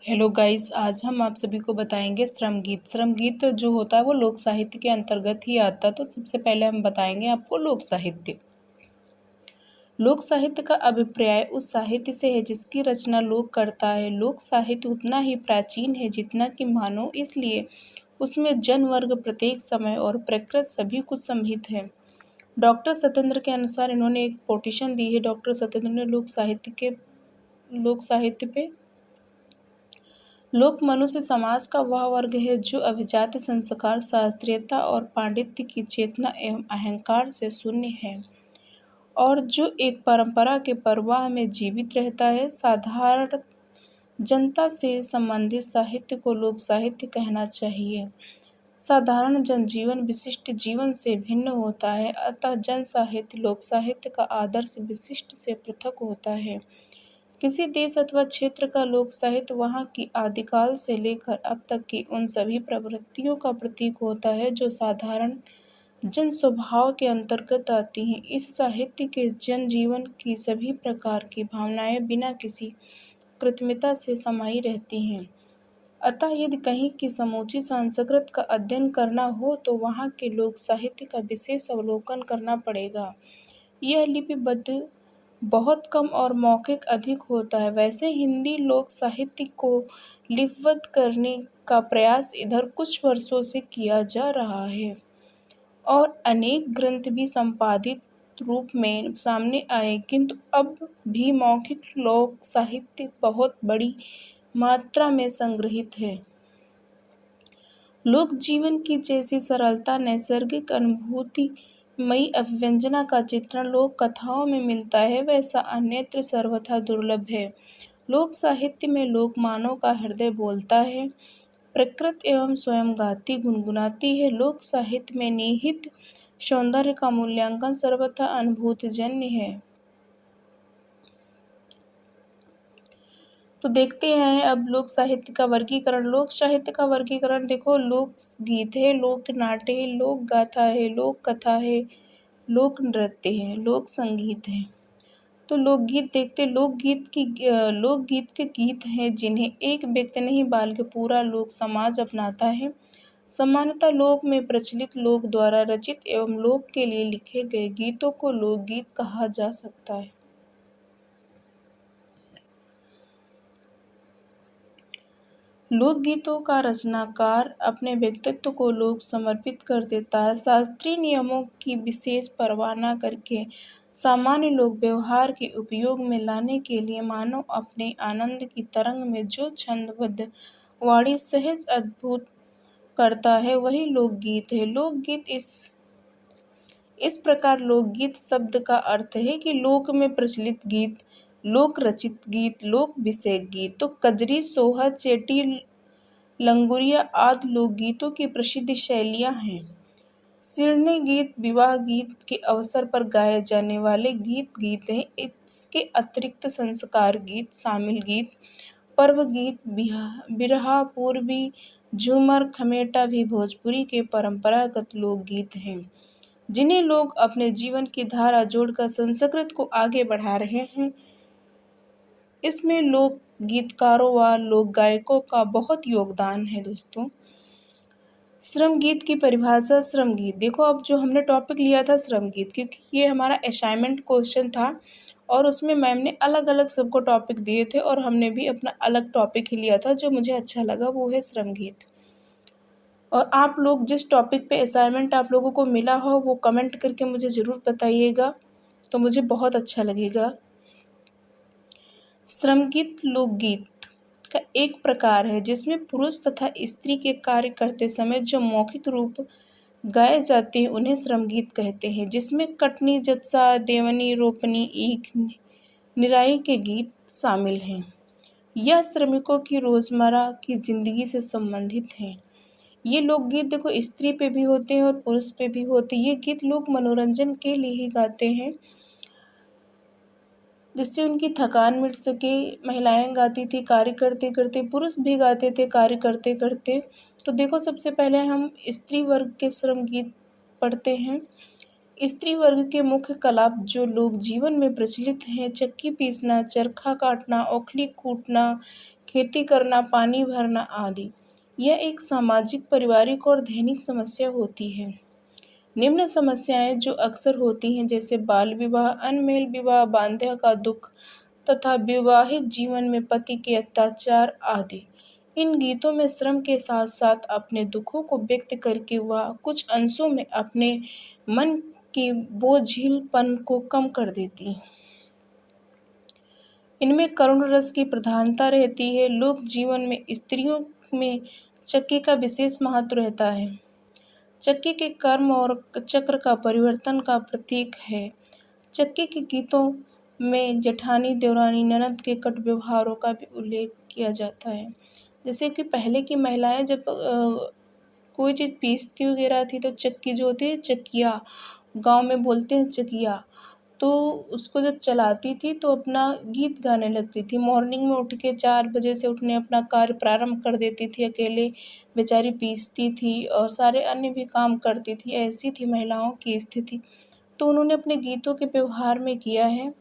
Hello guys, आज हम आप सभी को बताएंगे श्रम गीत। श्रम गीत जो होता है वो लोक साहित्य के अंतर्गत ही आता है। तो सबसे पहले हम बताएंगे आपको लोक साहित्य। लोक साहित्य का अभिप्राय उस साहित्य से है जिसकी रचना लोक करता है। लोक साहित्य उतना ही प्राचीन है जितना कि मानव, इसलिए उसमें जन वर्ग, प्रत्येक समय और प्रकृति सभी कुछ सम्मिलित है। डॉक्टर सत्येंद्र के अनुसार इन्होंने एक कोटेशन दी है। डॉक्टर सत्येंद्र ने लोक साहित्य पे लोक मनुष्य समाज का वह वर्ग है जो अभिजात्य, संस्कार, शास्त्रीयता और पांडित्य की चेतना एवं अहंकार से शून्य है और जो एक परंपरा के प्रवाह में जीवित रहता है। साधारण जनता से संबंधित साहित्य को लोक साहित्य कहना चाहिए। साधारण जनजीवन विशिष्ट जीवन से भिन्न होता है, अतः जन साहित्य लोक साहित्य का आदर्श विशिष्ट से पृथक होता है। किसी देश अथवा क्षेत्र का लोक साहित्य वहाँ की आदिकाल से लेकर अब तक की उन सभी प्रवृत्तियों का प्रतीक होता है जो साधारण जन स्वभाव के अंतर्गत आती हैं। इस साहित्य के जन जीवन की सभी प्रकार की भावनाएं बिना किसी कृत्रिमता से समाई रहती हैं। अतः यदि कहीं की समूची संस्कृत का अध्ययन करना हो तो वहाँ के लोक साहित्य का विशेष अवलोकन करना पड़ेगा। यह लिपिबद्ध बहुत कम और मौखिक अधिक होता है। वैसे हिंदी लोक साहित्य को लिपिबद्ध करने का प्रयास इधर कुछ वर्षों से किया जा रहा है और अनेक ग्रंथ भी संपादित रूप में सामने आए, किंतु अब भी मौखिक लोक साहित्य बहुत बड़ी मात्रा में संग्रहित है। लोक जीवन की जैसी सरलता, नैसर्गिक अनुभूति मई अभिव्यंजना का चित्रण लोक कथाओं में मिलता है, वैसा अन्यत्र सर्वथा दुर्लभ है। लोक साहित्य में लोक मानव का हृदय बोलता है, प्रकृति एवं स्वयं गाती गुनगुनाती है। लोक साहित्य में निहित सौंदर्य का मूल्यांकन सर्वथा अनुभूतिजन्य है। तो देखते हैं अब लोक साहित्य का वर्गीकरण। लोक साहित्य का वर्गीकरण देखो, लोक गीत है, लोक नाट्य है, लोक गाथा है, लोक कथा है, लोक नृत्य है, लोक संगीत है। तो लोकगीत देखते, लोकगीत के गीत हैं जिन्हें एक व्यक्ति नहीं बल्कि पूरा लोक समाज अपनाता है। सामान्यतः लोक में प्रचलित लोक द्वारा रचित एवं लोक के लिए लिखे गए गीतों को लोकगीत कहा जा सकता है। लोकगीतों का रचनाकार अपने व्यक्तित्व को लोक समर्पित कर देता है। शास्त्रीय नियमों की विशेष परवाह न करके सामान्य लोक व्यवहार के उपयोग में लाने के लिए मानव अपने आनंद की तरंग में जो छंदबद्ध वाणी सहज अद्भुत करता है वही लोकगीत है। लोकगीत इस प्रकार लोकगीत शब्द का अर्थ है कि लोक में प्रचलित गीत, लोक रचित गीत, लोक विषय गीत। तो कजरी, सोहा, चेटी, लंगुरिया आदि लोकगीतों की प्रसिद्ध शैलियाँ हैं। सिरने गीत विवाह गीत के अवसर पर गाए जाने वाले गीत हैं। इसके अतिरिक्त संस्कार गीत, शामिल गीत, पर्व गीत, बिरहा, पूर्वी, झूमर, खमेटा भी भोजपुरी के परंपरागत लोकगीत हैं जिन्हें लोग अपने जीवन की धारा जोड़कर संस्कृत को आगे बढ़ा रहे हैं। इसमें लोक गीतकारों व लोक गायकों का बहुत योगदान है। दोस्तों, श्रम गीत की परिभाषा। श्रम गीत देखो, अब जो हमने टॉपिक लिया था श्रम गीत, क्योंकि ये हमारा असाइनमेंट क्वेश्चन था और उसमें मैम ने अलग अलग सबको टॉपिक दिए थे और हमने भी अपना अलग टॉपिक ही लिया था। जो मुझे अच्छा लगा वो है श्रम गीत। और आप लोग जिस टॉपिक पे असाइनमेंट आप लोगों को मिला हो वो कमेंट करके मुझे ज़रूर बताइएगा, तो मुझे बहुत अच्छा लगेगा। श्रमगीत लोकगीत का एक प्रकार है जिसमें पुरुष तथा स्त्री के कार्य करते समय जो मौखिक रूप गाए जाते हैं उन्हें श्रमगीत कहते हैं, जिसमें कटनी, जत्सा, देवनी, रोपनी, ईख, निराई के गीत शामिल हैं। यह श्रमिकों की रोजमर्रा की जिंदगी से संबंधित हैं। ये लोकगीत देखो स्त्री पे भी होते हैं और पुरुष पे भी होते हैं। ये गीत लोग मनोरंजन के लिए ही गाते हैं जिससे उनकी थकान मिट सके। महिलाएं गाती थी कार्य करते करते, पुरुष भी गाते थे कार्य करते करते। तो देखो, सबसे पहले हम स्त्री वर्ग के श्रम गीत पढ़ते हैं। स्त्री वर्ग के मुख्य कला जो लोक जीवन में प्रचलित हैं, चक्की पीसना, चरखा काटना, ओखली कूटना, खेती करना, पानी भरना आदि। यह एक सामाजिक, पारिवारिक और दैनिक समस्या होती है। निम्न समस्याएं जो अक्सर होती हैं जैसे बाल विवाह, अनमेल विवाह, बांध्यता का दुख तथा विवाहित जीवन में पति के अत्याचार आदि। इन गीतों में श्रम के साथ साथ अपने दुखों को व्यक्त करके वह कुछ अंशों में अपने मन के बोझिलपन को कम कर देती। इनमें करुण रस की प्रधानता रहती है। लोक जीवन में स्त्रियों में चक्की का विशेष महत्व रहता है। चक्की के कर्म और चक्र का परिवर्तन का प्रतीक है। चक्की के गीतों में जेठानी, देवरानी, ननद के कट व्यवहारों का भी उल्लेख किया जाता है। जैसे कि पहले की महिलाएं जब कोई चीज़ पीसती वगैरह थी तो चक्की जो होती है, चकिया गांव में बोलते हैं चकिया, तो उसको जब चलाती थी तो अपना गीत गाने लगती थी। मॉर्निंग में उठ के 4 बजे से उठने अपना कार्य प्रारंभ कर देती थी। अकेले बेचारी पीसती थी और सारे अन्य भी काम करती थी। ऐसी थी महिलाओं की स्थिति। तो उन्होंने अपने गीतों के व्यवहार में किया है।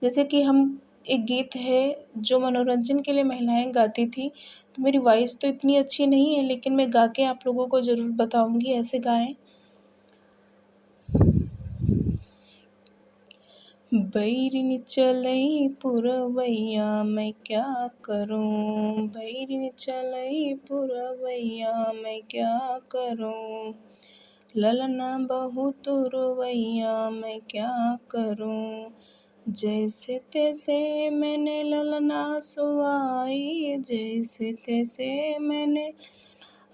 जैसे कि हम एक गीत है जो मनोरंजन के लिए महिलाएं गाती थी। तो मेरी वॉइस तो इतनी अच्छी नहीं है लेकिन मैं गा के आप लोगों को ज़रूर बताऊंगी, ऐसे गाएं। बैरिन चलई पुरवैया मैं क्या करूं, बैरिन चलई पुरवैया मैं क्या करूं, ललना बहुत रोवैया मैं क्या करूं, जैसे तैसे मैंने ललना सुवाई, जैसे तैसे मैंने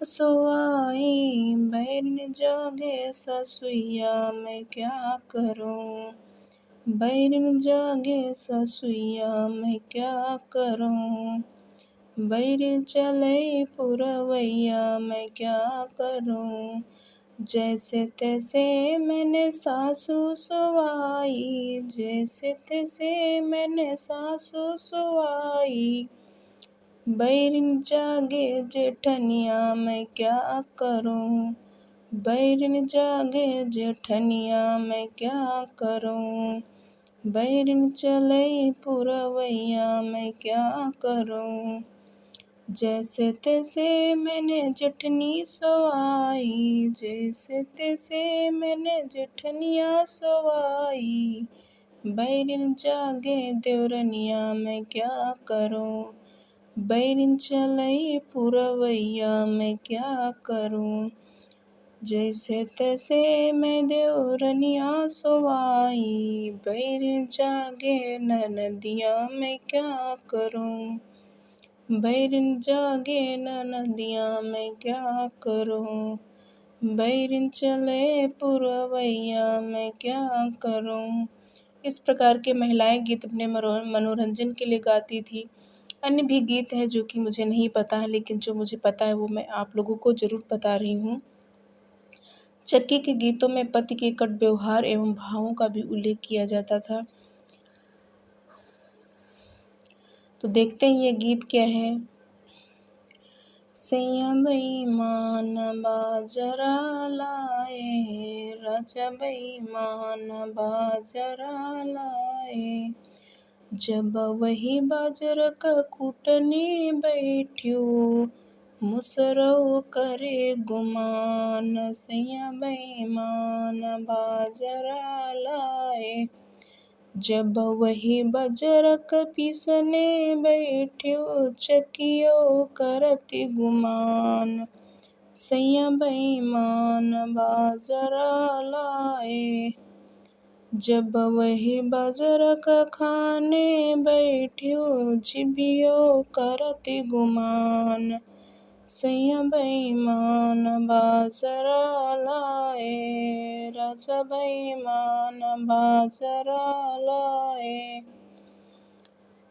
सुवाई, बैरिन जागे ससुइया मैं क्या करूं, बैरिन जागे ससुइया मैं क्या करूं, बैरिन चले पुरवैया मैं क्या करूं, जैसे तैसे मैंने सासू सुवाई, जैसे तैसे मैंने सासू सुवाई, बैरिन जागे जेठनिया मैं क्या करूं, बैरिन जागे जेठनिया मैं क्या करूं, बैरिन चलई पुरवैया मैं क्या करूं, जैसे तैसे मैंने जेठनी सवाई, जैसे तैसे मैंने जेठनिया सवाई, बैरिन जागे देवरनिया मैं क्या करूं, बैरिन चलई पुरवैया मैं क्या करूं, जैसे तैसे मैं देवरनिया सोवाई, बैरिन जागे ननदिया मैं क्या करूं, बैरिन जागे ननदिया मैं क्या करूं, बैरिन चले पुरवैया मैं क्या करूं। इस प्रकार के महिलाएं गीत अपने मनोरंजन के लिए गाती थी। अन्य भी गीत हैं जो कि मुझे नहीं पता है, लेकिन जो मुझे पता है वो मैं आप लोगों को ज़रूर बता रही हूँ। चक्की के गीतों में पति के कट व्यवहार एवं भावों का भी उल्लेख किया जाता था। तो देखते हैं ये गीत क्या है। सैया बेईमान बाजरा लाए, राजा बेईमान बाजरा लाए, जब वही बाजरा का कूटने बैठ्यो, मुसरौ करे गुमान, सैया बेईमान बाजरा लाए, जब वही बजरक पीसने बैठ्यो, चकियो करति गुमान, सैया बेईमान बाजरा लाए, जब वही बजरक खाने बैठ्यो, जिभियो करति गुमान, सैया बेईमान बाजरा लाए, राजा बेईमान बाजरा लाए।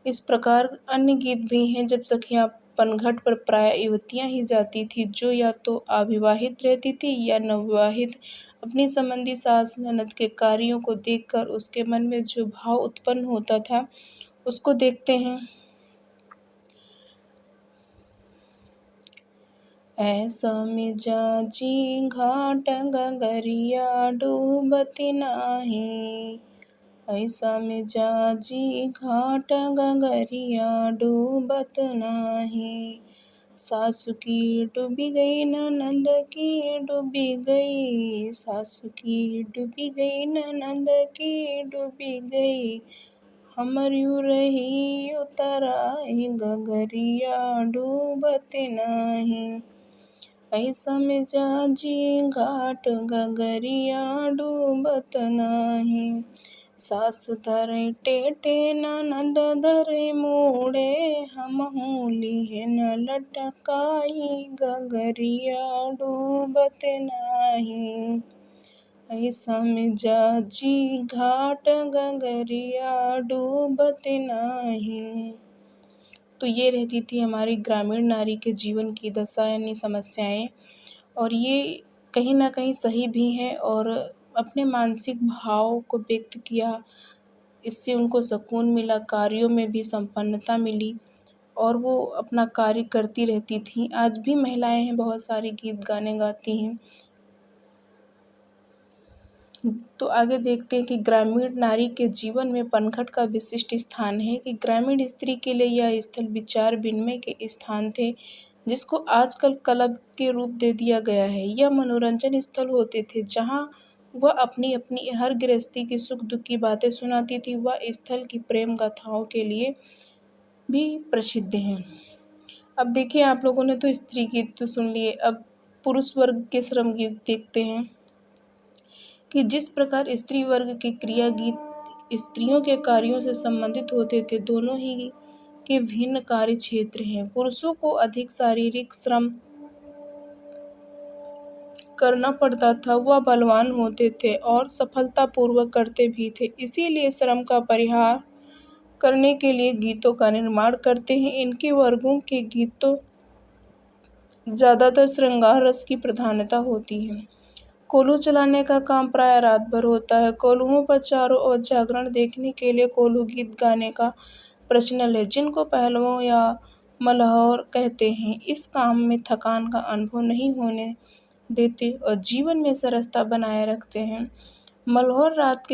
इस प्रकार अन्य गीत भी हैं। जब सखियां पनघट पर प्राय युवतियां ही जाती थी जो या तो अविवाहित रहती थी या नवविवाहित, अपनी संबंधी सास ननद के कार्यों को देखकर उसके मन में जो भाव उत्पन्न होता था उसको देखते हैं। ऐसा मिजाजी घाट गगरिया डूबत नाही। ऐसा मिजाजी घाट गगरिया डूबत नाही। सासु की डूबी गई ननद की डूबी गई। सासु की डूबी गई ननद की डूबी गई। हमरयू रही उतराई गगरिया डूबत नाही। ऐसा मिजाजी घाट गगरिया डूबत नाही। सास धरे टेटे ननद धरे मूड़े। हमहू लिहन लटकाई गगरिया डूबत नाही। ऐसा मिजाजी घाट गगरिया डूबत नाही। तो ये रहती थी हमारी ग्रामीण नारी के जीवन की दशा यानी समस्याएं, और ये कहीं ना कहीं सही भी हैं और अपने मानसिक भाव को व्यक्त किया। इससे उनको सुकून मिला, कार्यों में भी संपन्नता मिली और वो अपना कार्य करती रहती थीं। आज भी महिलाएं हैं, बहुत सारे गीत गाने गाती हैं। तो आगे देखते हैं कि ग्रामीण नारी के जीवन में पनघट का विशिष्ट स्थान है कि ग्रामीण स्त्री के लिए यह स्थल विचार विनिमय के स्थान थे, जिसको आजकल क्लब के रूप दे दिया गया है। यह मनोरंजन स्थल होते थे जहाँ वह अपनी अपनी हर गृहस्थी की सुख दुख की बातें सुनाती थी। वह स्थल की प्रेम गाथाओं के लिए भी प्रसिद्ध हैं। अब देखिए, आप लोगों ने तो स्त्री गीत तो सुन लिए, अब पुरुष वर्ग के श्रम गीत देखते हैं कि जिस प्रकार स्त्री वर्ग के क्रिया गीत स्त्रियों के कार्यों से संबंधित होते थे। दोनों ही के भिन्न कार्य क्षेत्र हैं। पुरुषों को अधिक शारीरिक श्रम करना पड़ता था, वह बलवान होते थे और सफलतापूर्वक करते भी थे। इसीलिए श्रम का परिहार करने के लिए गीतों का निर्माण करते हैं। इनके वर्गों के गीतों ज़्यादातर श्रृंगार रस की प्रधानता होती है। कोल्हू चलाने का काम प्राय रात भर होता है। कोल्हुओं पर चारों ओर जागरण देखने के लिए कोल्हू गीत गाने का प्रचलन है, जिनको पहलवों या मलहौर कहते हैं। इस काम में थकान का अनुभव नहीं होने देते और जीवन में सरसता बनाए रखते हैं। मलहौर रात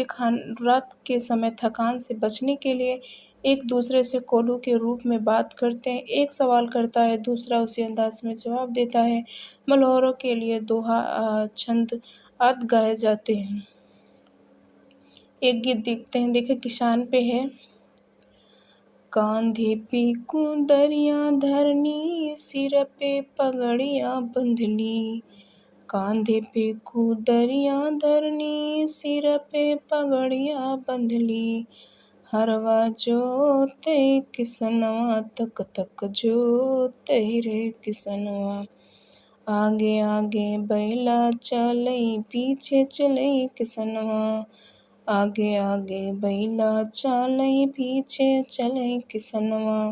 के समय थकान से बचने के लिए एक दूसरे से कोल्हू के रूप में बात करते हैं। एक सवाल करता है, दूसरा उसी अंदाज में जवाब देता है। मलहौरों के लिए दोहा छंद आदि गाए जाते हैं। एक गीत देखते हैं, देखिए किसान पे है। कांधे पे कुंदरिया धरनी, सिर पे पगड़िया बंधली। कांधे पे कुंदरिया धरनी, सिर पे पगड़िया बंधली। हरवा जोते किसनवा, तक तक जोते रे किसनवा। आगे आगे बैला चलई, पीछे चलई किसनवा। आगे आगे बैला चलई, पीछे चलई किसनवा।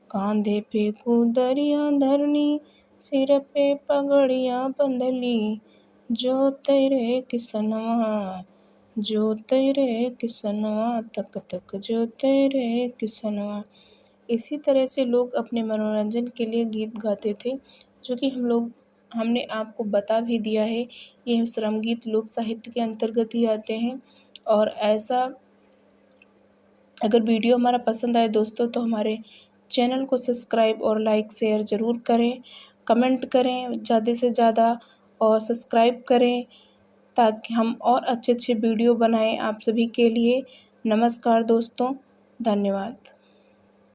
कांधे पे कुंदरिया धरनी, सिर पे पगड़िया बंधली। जोते रे किसनवा, जोते रे किसनवा, तक तक जोते रे किसनवा। इसी तरह से लोग अपने मनोरंजन के लिए गीत गाते थे, जो कि हमने आपको बता भी दिया है। ये श्रम गीत लोक साहित्य के अंतर्गत ही आते हैं। और ऐसा अगर वीडियो हमारा पसंद आए दोस्तों, तो हमारे चैनल को सब्सक्राइब और लाइक शेयर ज़रूर करें, कमेंट करें ज़्यादा से ज़्यादा और सब्सक्राइब करें, ताकि हम और अच्छे अच्छे वीडियो बनाएं आप सभी के लिए। नमस्कार दोस्तों, धन्यवाद।